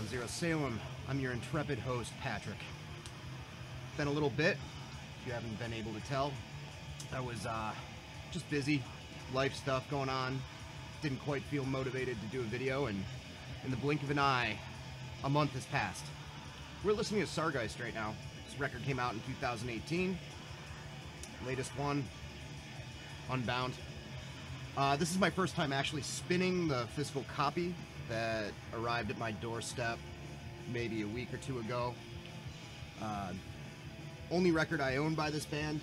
Ground Zero Salem. I'm your intrepid host, Patrick. Been a little bit, if you haven't been able to tell. I was just busy, life stuff going on. Didn't quite feel motivated to do a video, and in the blink of an eye, a month has passed. We're listening to Sargeist right now. This record came out in 2018. Latest one, Unbound. This is my first time actually spinning the physical copy that arrived at my doorstep maybe a week or two ago. Only record I own by this band.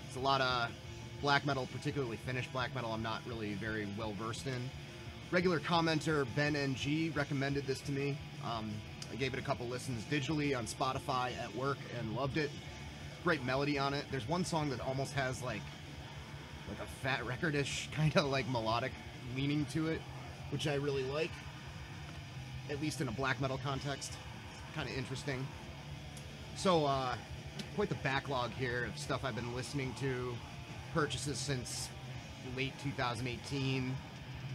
It's a lot of black metal, particularly Finnish black metal I'm not really very well versed in. Regular commenter Ben NG recommended this to me. I gave it a couple listens digitally on Spotify at work and loved it. Great melody on it. There's one song that almost has like a Fat Record-ish kind of like melodic leaning to it, which I really like, at least in a black metal context. Kind of interesting. So quite the backlog here of stuff I've been listening to, purchases since late 2018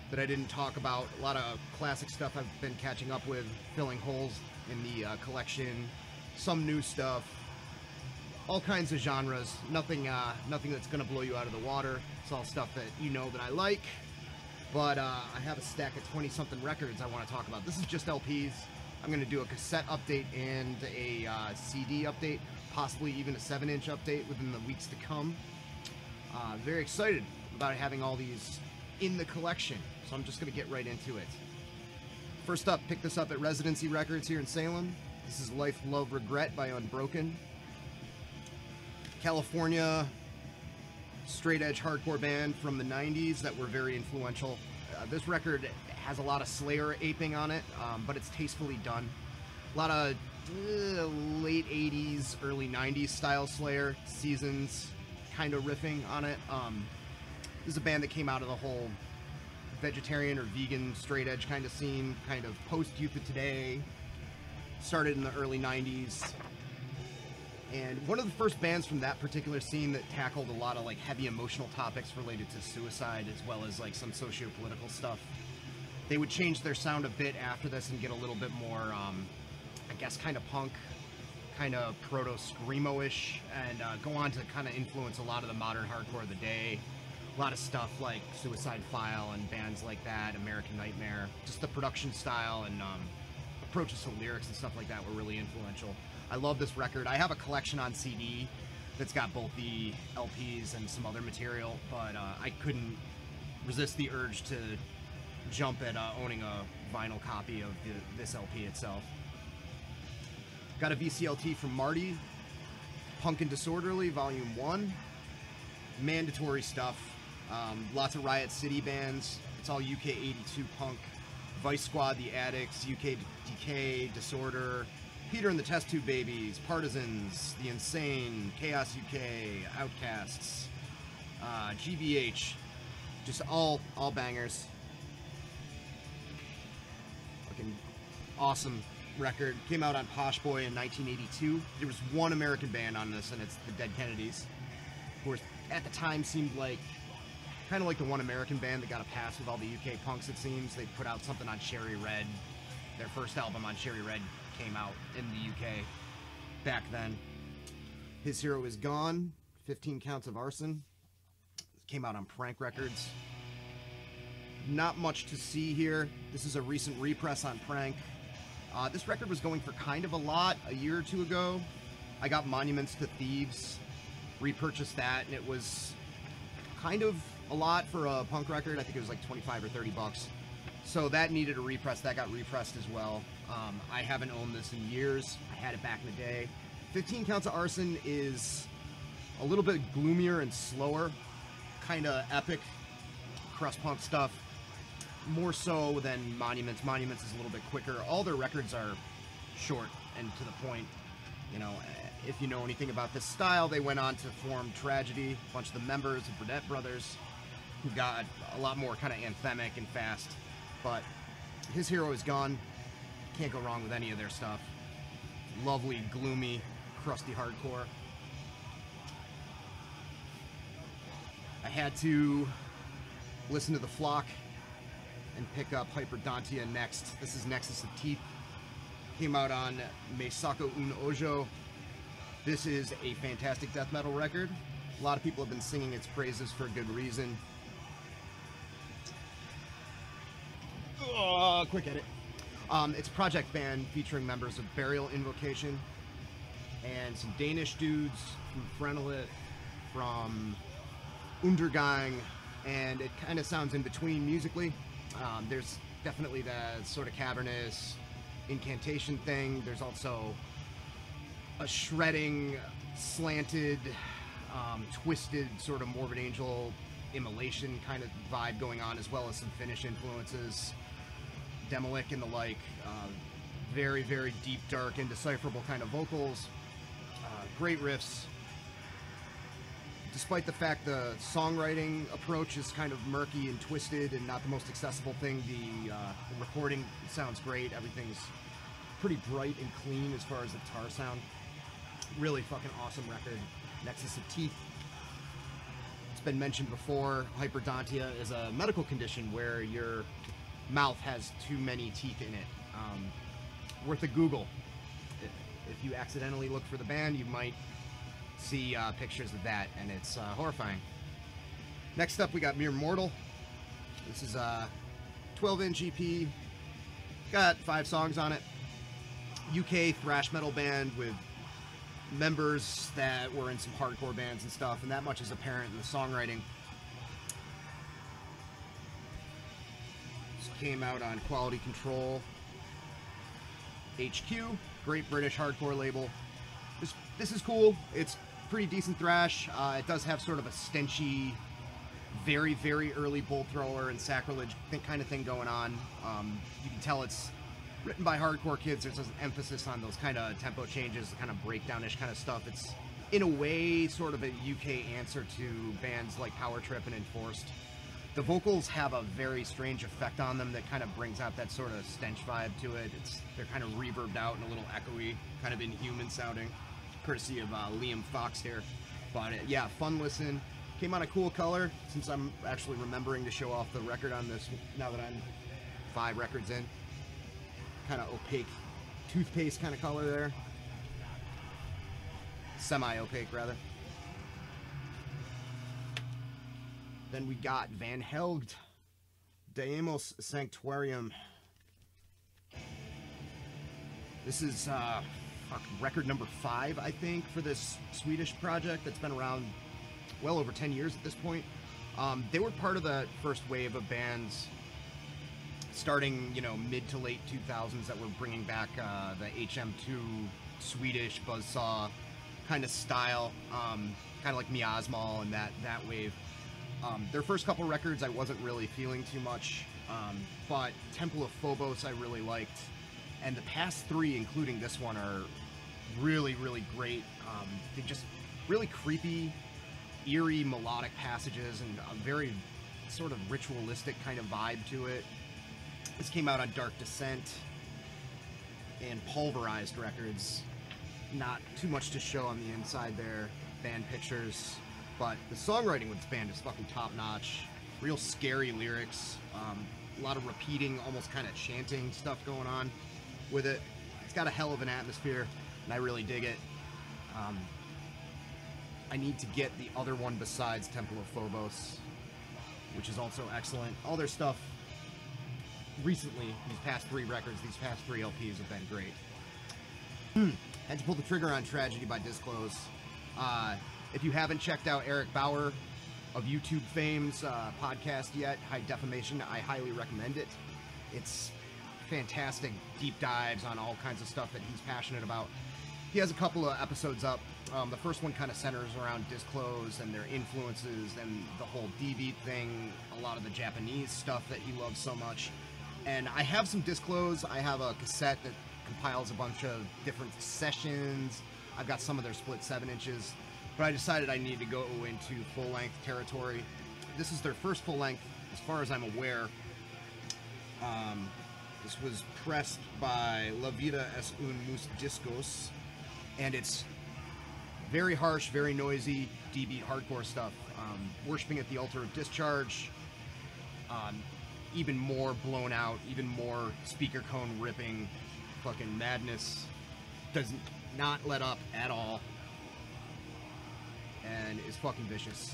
that I didn't talk about. A lot of classic stuff I've been catching up with, filling holes in the collection, some new stuff, all kinds of genres. Nothing that's gonna blow you out of the water. It's all stuff that you know that I like, but I have a stack of 20-something records I want to talk about. This is just LPs. I'm gonna do a cassette update and a CD update, possibly even a 7-inch update within the weeks to come. Very excited about having all these in the collection, so I'm just gonna get right into it. First up, picked this up at Residency Records here in Salem. This is Life, Love, Regret by Unbroken. California straight edge hardcore band from the 90s that were very influential. This record has a lot of Slayer aping on it, but it's tastefully done. A lot of late 80s, early 90s style Slayer, Seasons kind of riffing on it. This is a band that came out of the whole vegetarian or vegan straight edge kind of scene, kind of post Youth of Today, started in the early 90s. And one of the first bands from that particular scene that tackled a lot of like heavy emotional topics related to suicide, as well as like some socio-political stuff. They would change their sound a bit after this and get a little bit more, I guess, kind of punk, kind of proto-screamo-ish, and go on to kind of influence a lot of the modern hardcore of the day. A lot of stuff like Suicide File and bands like that, American Nightmare. Just the production style and approaches to lyrics and stuff like that were really influential. I love this record. I have a collection on CD that's got both the LPs and some other material, but I couldn't resist the urge to jump at owning a vinyl copy of this LP itself. Got a VCLT from Marty, Punk and Disorderly, Volume 1. Mandatory stuff. Lots of Riot City bands. It's all UK 82 punk. Vice Squad, The Addicts, UK Decay, Disorder, Peter and the Test Tube Babies, Partisans, The Insane, Chaos UK, Outcasts, GBH, just all bangers. Fucking awesome record. Came out on Posh Boy in 1982. There was one American band on this, and it's the Dead Kennedys. Of course, at the time seemed like kind of like the one American band that got a pass with all the UK punks, it seems. They put out something on Cherry Red. Their first album on Cherry Red came out in the UK back then. His Hero Is Gone, 15 Counts of Arson. Came out on Prank Records. Not much to see here. This is a recent repress on Prank. This record was going for kind of a lot a year or two ago. I got Monuments to Thieves, repurchased that, and it was kind of a lot for a punk record. I think it was like 25 or 30 bucks. So that needed a repress. That got repressed as well. I haven't owned this in years. I had it back in the day. 15 Counts of Arson is a little bit gloomier and slower, kind of epic crust punk stuff, more so than Monuments. Monuments is a little bit quicker. All their records are short and to the point. You know, if you know anything about this style, they went on to form Tragedy, a bunch of the members of Burdett Brothers, who got a lot more kind of anthemic and fast. But His Hero Is Gone. Can't go wrong with any of their stuff. Lovely, gloomy, crusty hardcore. I had to listen to The Flock and pick up Hyperdontia next. This is Nexus of Teeth. Came out on Meisaka Un Ojo. This is a fantastic death metal record. A lot of people have been singing its praises for good reason. Quick edit. It's a project band featuring members of Burial Invocation and some Danish dudes from Vanhelgd, from Undergang, and it kind of sounds in between musically. There's definitely the sort of cavernous incantation thing. There's also a shredding, slanted, twisted sort of Morbid Angel immolation kind of vibe going on, as well as some Finnish influences, Demolic and the like. Very, very deep, dark, indecipherable kind of vocals. Great riffs. Despite the fact the songwriting approach is kind of murky and twisted and not the most accessible thing, the recording sounds great. Everything's pretty bright and clean as far as the guitar sound. Really fucking awesome record. Nexus of Teeth. It's been mentioned before, hyperdontia is a medical condition where your mouth has too many teeth in it. Worth a Google. If you accidentally look for the band, you might see pictures of that, and it's horrifying. Next up, we got Mere Mortal. This is a 12-inch EP. Got 5 songs on it. UK thrash metal band with members that were in some hardcore bands and stuff, and that much is apparent in the songwriting. This came out on Quality Control HQ, great British hardcore label. This is cool. It's pretty decent thrash. It does have sort of a stenchy, very, very early bolt thrower and sacrilege kind of thing going on. You can tell it's written by hardcore kids. There's an emphasis on those kind of tempo changes, the kind of breakdownish kind of stuff. It's, in a way, sort of a UK answer to bands like Power Trip and Enforced. The vocals have a very strange effect on them that kind of brings out that sort of stench vibe to it. They're kind of reverbed out and a little echoey, kind of inhuman sounding, courtesy of Liam Fox here. But yeah, fun listen. Came out a cool color, since I'm actually remembering to show off the record on this now that I'm 5 records in. Kind of opaque, toothpaste kind of color there. Semi-opaque, rather. Then we got Vanhelgd, Daemos Sanctuarium. This is record number 5, I think, for this Swedish project that's been around well over 10 years at this point. They were part of the first wave of bands starting, you know, mid to late 2000s that were bringing back the HM2 Swedish buzzsaw kind of style, kind of like Miasmal and that wave. Their first couple records I wasn't really feeling too much, but Temple of Phobos I really liked, and the past 3, including this one, are really, really great. They're just really creepy, eerie melodic passages and a very sort of ritualistic kind of vibe to it. This came out on Dark Descent and Pulverized Records. Not too much to show on the inside there, band pictures, but the songwriting with this band is fucking top-notch. Real scary lyrics, a lot of repeating, almost kind of chanting stuff going on with it. It's got a hell of an atmosphere, and I really dig it. I need to get the other one besides Temple of Phobos, which is also excellent. All their stuff recently, these past 3 records, these past 3 LPs have been great. Had to pull the trigger on Tragedy by Disclose. If you haven't checked out Eric Bauer of YouTube fame's podcast yet, High Defamation, I highly recommend it. It's fantastic deep dives on all kinds of stuff that he's passionate about. He has a couple of episodes up. The first one kind of centers around Disclose and their influences and the whole D-beat thing, a lot of the Japanese stuff that he loves so much. And I have some Disclose. I have a cassette that compiles a bunch of different sessions. I've got some of their split 7 inches, but I decided I need to go into full-length territory. This is their first full-length, as far as I'm aware. This was pressed by La Vida es un Mus Discos, and it's very harsh, very noisy, D-beat hardcore stuff. Worshipping at the Altar of Discharge, even more blown out, even more speaker cone ripping, Fucking madness. Does not let up at all. And is fucking vicious.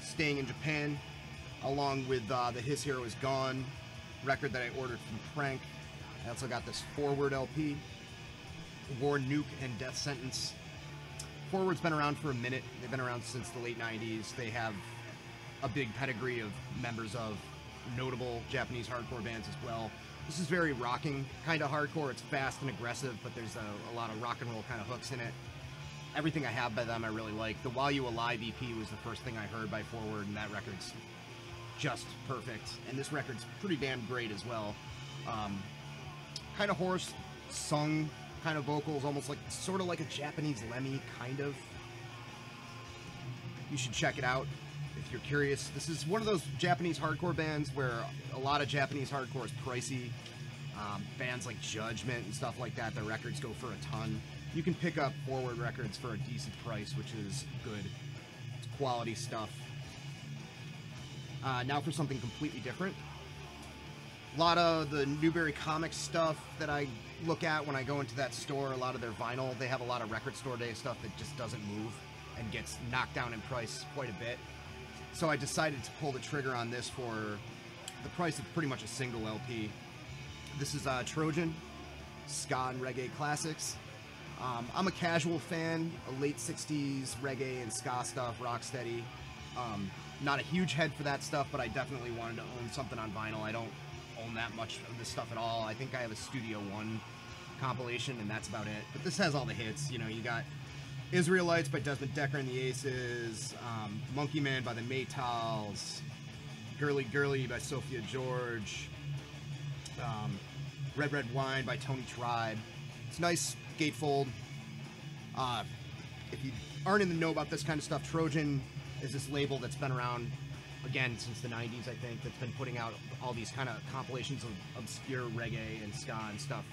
Staying in Japan, along with the His Hero Is Gone record that I ordered from Crank. I also got this Forward LP, War, Nuke, and Death Sentence. Forward's been around for a minute. They've been around since the late 90s. They have a big pedigree of members of notable Japanese hardcore bands as well. This is very rocking kind of hardcore. It's fast and aggressive, but there's a lot of rock and roll kind of hooks in it. Everything I have by them I really like. The While You Alive EP was the first thing I heard by Forward, and that record's just perfect. And this record's pretty damn great as well. Kind of hoarse, sung kind of vocals, almost like, sort of like a Japanese Lemmy, kind of. You should check it out if you're curious. This is one of those Japanese hardcore bands where a lot of Japanese hardcore is pricey. Bands like Judgment and stuff like that, their records go for a ton. You can pick up Forward records for a decent price, which is good. It's quality stuff. Now for something completely different. A lot of the Newberry Comics stuff that I look at when I go into that store, a lot of their vinyl, they have a lot of record store day stuff that just doesn't move and gets knocked down in price quite a bit. So I decided to pull the trigger on this for the price of pretty much a single LP. This is Trojan, Ska and Reggae Classics. I'm a casual fan of late 60s reggae and ska stuff, rocksteady. Not a huge head for that stuff, but I definitely wanted to own something on vinyl. I don't own that much of this stuff at all. I think I have a Studio One compilation, and that's about it. But this has all the hits. You know, you got Israelites by Desmond Decker and the Aces, Monkey Man by the Maytals, Girly Girly by Sophia George, Red Red Wine by Tony Tribe. It's nice gatefold. If you aren't in the know about this kind of stuff, Trojan is this label that's been around, again, since the 90s, I think, that's been putting out all these kind of compilations of obscure reggae and ska and stuff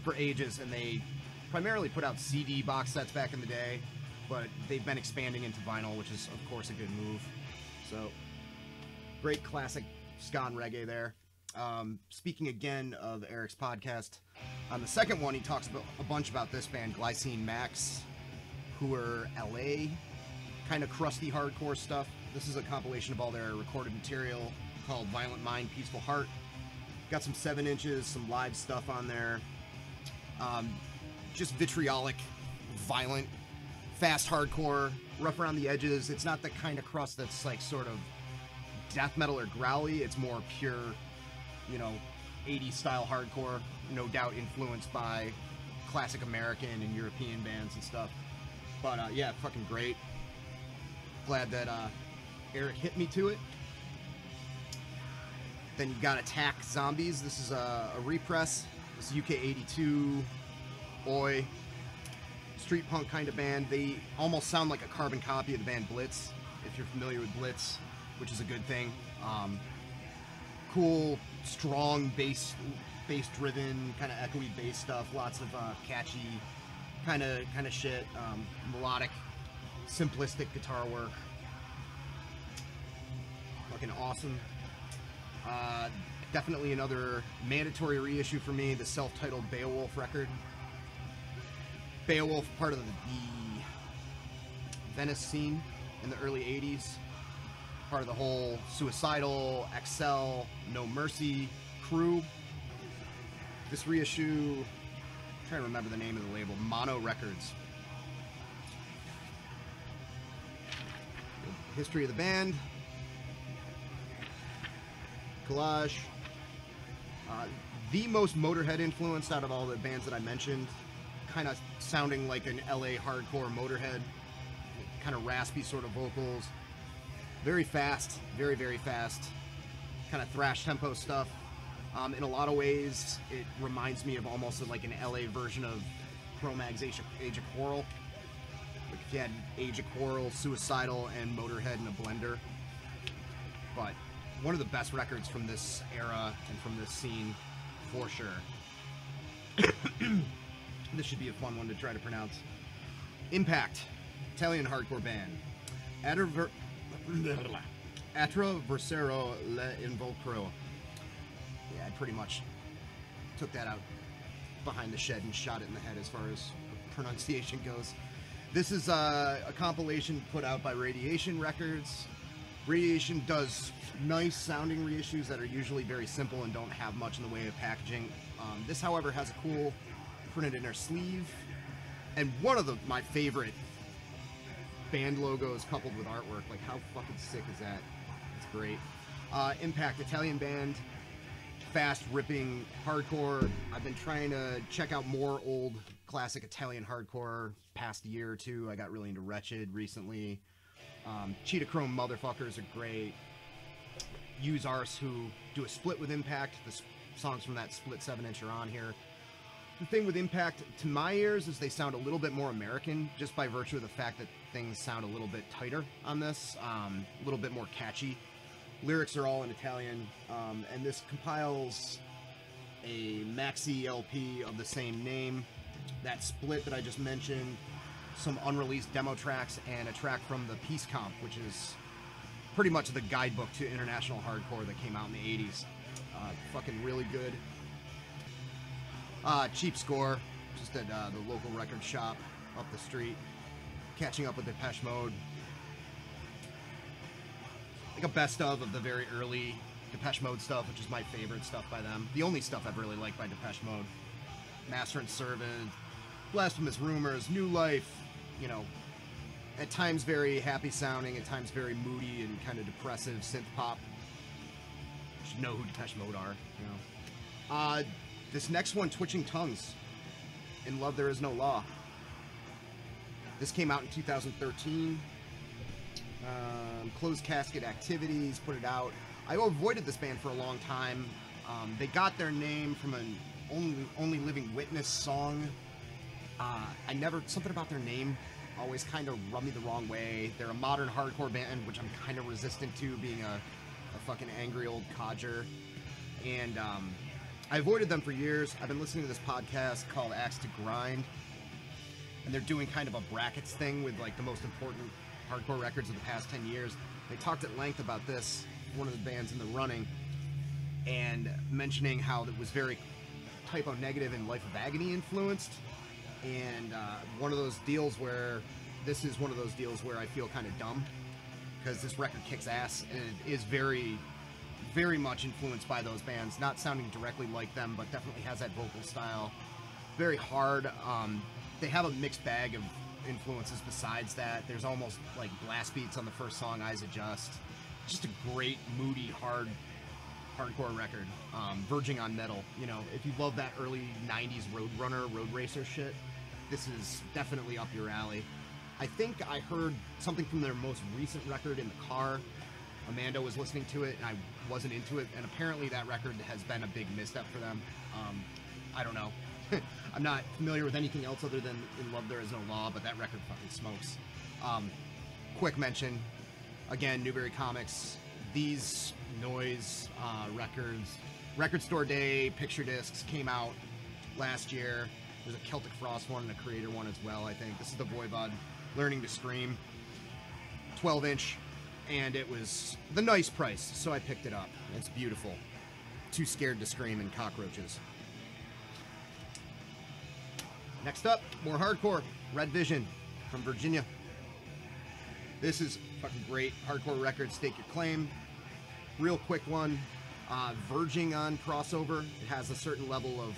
for ages, and they primarily put out CD box sets back in the day, but they've been expanding into vinyl, which is, of course, a good move. So, great classic ska and reggae there. Speaking again of Eric's podcast, on the second one, he talks about a bunch about this band, Glycine Max, who are LA, kind of crusty hardcore stuff. This is a compilation of all their recorded material called Violent Mind, Peaceful Heart. Got some 7 inches, some live stuff on there. Just vitriolic, violent, fast hardcore, rough around the edges. It's not the kind of crust that's like sort of death metal or growly. It's more pure, you know, 80s style hardcore. No doubt influenced by classic American and European bands and stuff. But yeah, fucking great. Glad that Eric hit me to it. Then you got Attack Zombies. This is a repress. This is UK 82 boy street punk kind of band. They almost sound like a carbon copy of the band Blitz, if you're familiar with Blitz, which is a good thing. Cool, strong bass driven, kind of echoey bass stuff. Lots of catchy kind of shit. Melodic, simplistic guitar work. Fucking awesome. Definitely another mandatory reissue for me, the self-titled Beowulf record. Beowulf, part of the Venice scene in the early 80s. Part of the whole Suicidal, Excel, No Mercy crew. This reissue, I'm trying to remember the name of the label, Mono Records. History of the band. Collage. The most Motorhead influenced out of all the bands that I mentioned. Kind of sounding like an LA hardcore Motorhead. Kind of raspy sort of vocals. Very fast. Very, very fast. Kind of thrash tempo stuff. In a lot of ways, it reminds me of almost like an LA version of Cro-Mag's Age of Quarrel. Like if you had Age of Quarrel, Suicidal, and Motorhead in a blender. But one of the best records from this era and from this scene, for sure. This should be a fun one to try to pronounce. Impact, Italian hardcore band. Attraversero le Involucro. Yeah, I pretty much took that out behind the shed and shot it in the head as far as pronunciation goes. This is a compilation put out by Radiation Records. Radiation does nice sounding reissues that are usually very simple and don't have much in the way of packaging. This, however, has a cool printed inner sleeve, and one of my favorite band logos coupled with artwork. Like, how fucking sick is that? It's great. Impact, Italian band, fast ripping hardcore. I've been trying to check out more old classic Italian hardcore past year or two. I got really into Wretched recently. Cheetah Chrome motherfuckers are great. Use Arse, who do a split with Impact. The songs from that split 7-inch are on here. The thing with Impact, to my ears, is they sound a little bit more American, just by virtue of the fact that things sound a little bit tighter on this, a little bit more catchy. Lyrics are all in Italian, and this compiles a maxi LP of the same name. That split that I just mentioned, some unreleased demo tracks, and a track from the Peace Comp, which is pretty much the guidebook to international hardcore that came out in the 80s. Fucking really good. Cheap Score, just at the local record shop up the street. Catching up with Depeche Mode. Like a best of the very early Depeche Mode stuff, which is my favorite stuff by them. The only stuff I've really liked by Depeche Mode. Master and Servant, Blasphemous Rumors, New Life, you know, at times very happy sounding, at times very moody and kind of depressive synth pop. You should know who Depeche Mode are, you know. This next one, Twitching Tongues, In Love There Is No Law. This came out in 2013. Closed Casket Activities put it out. I avoided this band for a long time. They got their name from an Only Living Witness song. Something about their name always kind of rubbed me the wrong way. They're a modern hardcore band, which I'm kind of resistant to, being a fucking angry old codger. And I avoided them for years. I've been listening to this podcast called Axe to Grind, and they're doing kind of a brackets thing with like the most important hardcore records of the past 10 years. They talked at length about this, one of the bands in the running, and mentioning how it was very Typo Negative and Life of Agony influenced. And one of those deals where this is one of those deals where I feel kind of dumb, because this record kicks ass and it is very, very much influenced by those bands. Not sounding directly like them, but definitely has that vocal style. Very hard. They have a mixed bag of influences besides that. There's almost like blast beats on the first song, Eyes Adjust. Just a great, moody, hardcore record, verging on metal. You know, if you love that early 90s Roadrunner, Road Racer shit, this is definitely up your alley. I think I heard something from their most recent record in the car. Amanda was listening to it, and I wasn't into it, and apparently that record has been a big misstep for them. I don't know. I'm not familiar with anything else other than In Love There Is No Law, but that record fucking smokes. Quick mention, again, Newberry Comics. These Noise records, Record Store Day, picture discs came out last year. There's a Celtic Frost one and a Creator one as well, I think. This is the Voivod Learning to Scream, 12-inch, and it was the nice price, so I picked it up. It's beautiful. Too Scared to Scream and Cockroaches. Next up, more hardcore, Red Vision from Virginia. This is fucking great hardcore record, Stake Your Claim. Real quick one, verging on crossover. It has a certain level of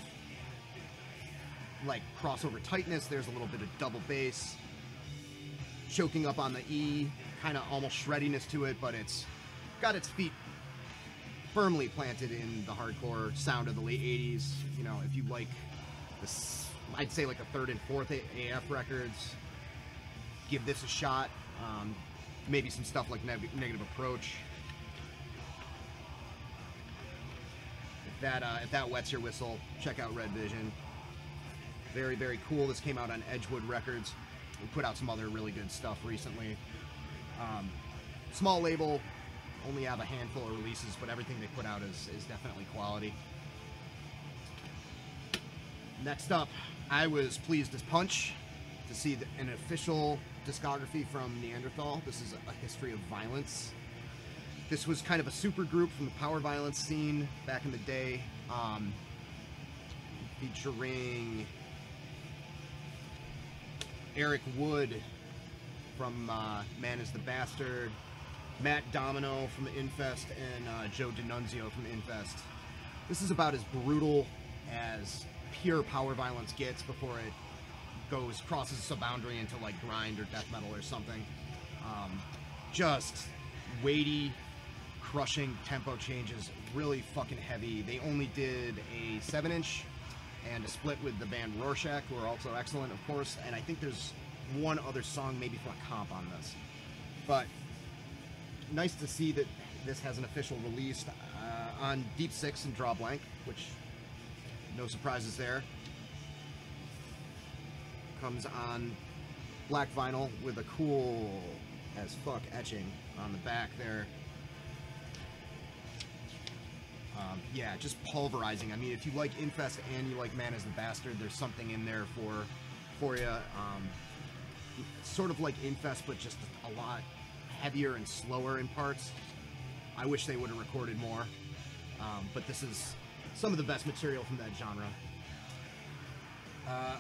like crossover tightness. There's a little bit of double bass, choking up on the E, kind of almost shreddiness to it, but it's got its feet firmly planted in the hardcore sound of the late 80s. You know, if you like this, I'd say like the third and fourth AF records, give this a shot. Maybe some stuff like Negative Approach. If that wets your whistle, check out Red Vision. Very, very cool. This came out on Edgewood Records. We put out some other really good stuff recently. Small label, only have a handful of releases, but everything they put out is definitely quality. Next up, I was pleased as punch to see an official discography from Neanderthal. This is a history of violence. This was kind of a super group from the power violence scene back in the day. featuring Eric Wood from Man is the Bastard, Matt Domino from Infest, and Joe D'Annunzio from Infest. This is about as brutal as pure power violence gets before it crosses a boundary into like grind or death metal or something. Just weighty, crushing tempo changes, really fucking heavy. They only did a 7-inch and a split with the band Rorschach, who are also excellent, of course, and I think there's one other song maybe from a comp on this. But nice to see that this has an official release on Deep Six and Draw Blank, which, no surprises there. Comes on black vinyl with a cool as fuck etching on the back there. Yeah, just pulverizing. I mean, if you like Infest and you like Man is the Bastard, there's something in there for you. Sort of like Infest, but just a lot heavier and slower in parts. I wish they would have recorded more, but this is some of the best material from that genre.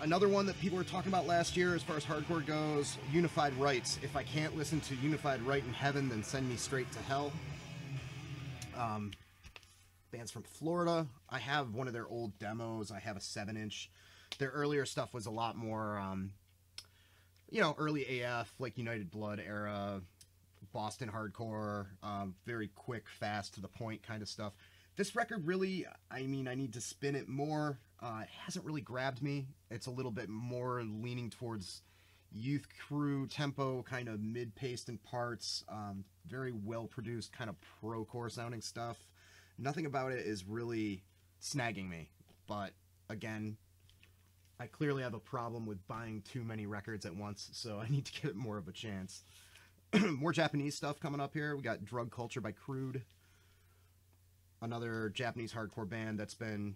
Another one that people were talking about last year as far as hardcore goes, Unified Rights. If I can't listen to Unified Right in Heaven, then send me straight to hell. Bands from Florida. I have one of their old demos. I have a 7-inch. Their earlier stuff was a lot more, you know, early AF, like United Blood era, Boston hardcore, very quick, fast, to the point kind of stuff. This record really, I mean, I need to spin it more. It hasn't really grabbed me. It's a little bit more leaning towards youth crew tempo, kind of mid-paced in parts, very well-produced, kind of pro-core sounding stuff. Nothing about it is really snagging me, but again, I clearly have a problem with buying too many records at once, so I need to give it more of a chance. More Japanese stuff coming up here. We got Drug Culture by Crude, another Japanese hardcore band that's been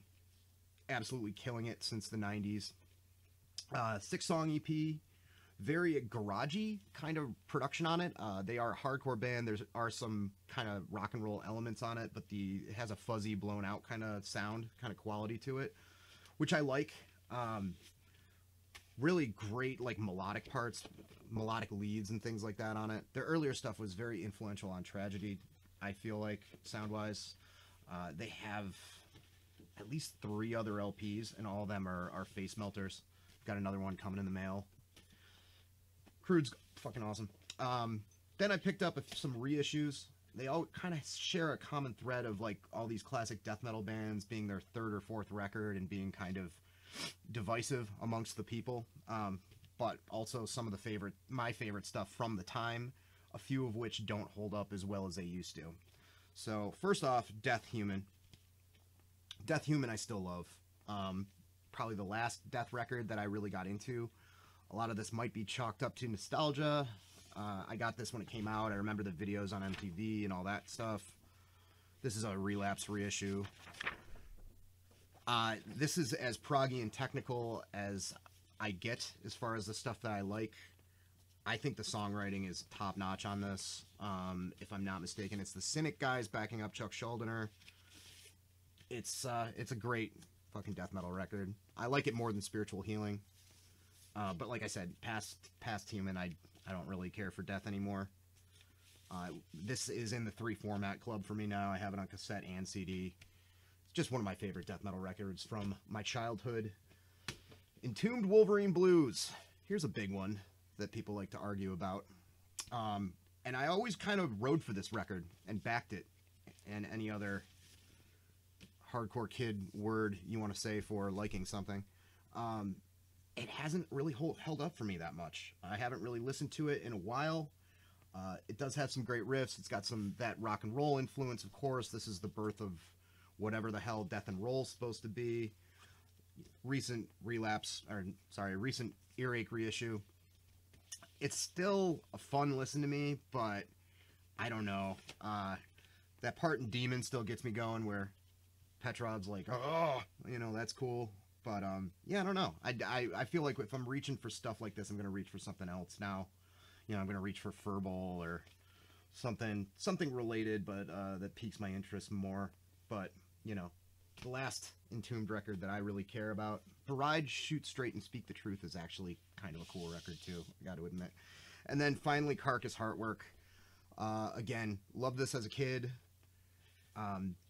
absolutely killing it since the 90s. 6-song EP, very garagey kind of production on it. They are a hardcore band. There are some kind of rock and roll elements on it, but it has a fuzzy, blown out kind of sound, kind of quality to it, which I like. Really great like melodic parts, melodic leads and things like that on it. Their earlier stuff was very influential on Tragedy, I feel like, sound-wise. They have at least 3 other LPs, and all of them are face melters. Got another one coming in the mail. Crude's fucking awesome. Then I picked up some reissues. They all kind of share a common thread of like all these classic death metal bands being their 3rd or 4th record and being kind of divisive amongst the people. But also some of my favorite stuff from the time, a few of which don't hold up as well as they used to. So first off, Death Human. Death Human I still love. Probably the last death record that I really got into. A lot of this might be chalked up to nostalgia. I got this when it came out. I remember the videos on MTV and all that stuff. This is a Relapse reissue. This is as proggy and technical as I get as far as the stuff that I like. I think the songwriting is top-notch on this. If I'm not mistaken, it's the Cynic guys backing up Chuck Schuldiner. It's a great fucking death metal record. I like it more than Spiritual Healing. But like I said, past Human, I don't really care for death anymore. This is in the 3 format club for me now. I have it on cassette and CD. It's just one of my favorite death metal records from my childhood. Entombed Wolverine Blues. Here's a big one that people like to argue about. And I always kind of rode for this record and backed it, and any other hardcore kid word you want to say for liking something. It hasn't really held up for me that much. I haven't really listened to it in a while. It does have some great riffs. It's got that rock and roll influence, of course. This is the birth of whatever the hell death and roll is supposed to be. Recent Earache reissue. It's still a fun listen to me, but I don't know. That part in Demon still gets me going, where Petrov's like, oh, you know, that's cool. But yeah, I don't know. I feel like if I'm reaching for stuff like this, I'm gonna reach for something else now. You know, I'm gonna reach for Furball or something related, but that piques my interest more. But you know, the last Entombed record that I really care about. Barrage, Shoot Straight, and Speak the Truth is actually kind of a cool record too, I got to admit. And then finally, Carcass Heartwork. Again, loved this as a kid.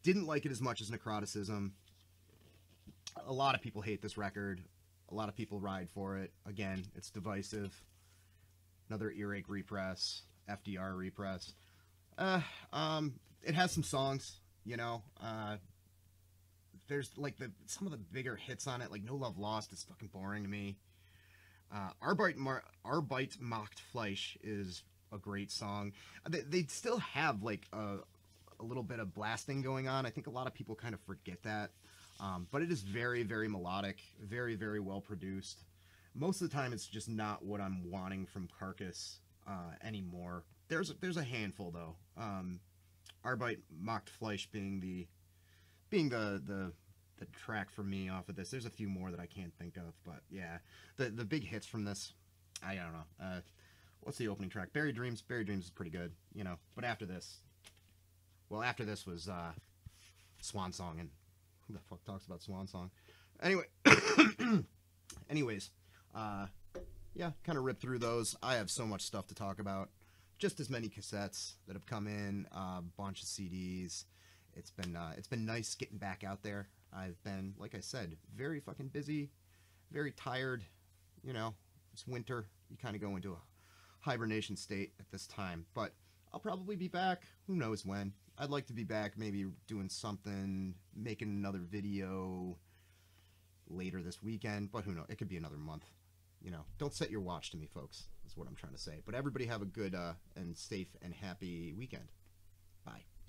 Didn't like it as much as Necroticism. A lot of people hate this record. A lot of people ride for it. Again, it's divisive. Another Earache repress, FDR repress. It has some songs, you know. There's like some of the bigger hits on it, like No Love Lost is fucking boring to me. Arbeit macht Fleisch is a great song. They still have like a little bit of blasting going on. I think a lot of people kind of forget that. But it is very, very melodic, very, very well produced. Most of the time, it's just not what I'm wanting from Carcass anymore. There's a handful though. Arbeit macht Fleisch being the track for me off of this. There's a few more that I can't think of, but yeah, the big hits from this, I don't know. What's the opening track? Buried Dreams. Buried Dreams is pretty good, you know. But after this was Swan Song, and who the fuck talks about Swan Song? Anyway, anyways, yeah, kind of ripped through those. I have so much stuff to talk about. Just as many cassettes that have come in, a bunch of CDs. It's been nice getting back out there. I've been, like I said, very fucking busy, very tired. You know, it's winter. You kind of go into a hibernation state at this time. But I'll probably be back. Who knows when? I'd like to be back, maybe doing something, making another video later this weekend. But who knows? It could be another month. You know, don't set your watch to me, folks, is what I'm trying to say. But everybody have a good and safe and happy weekend. Bye.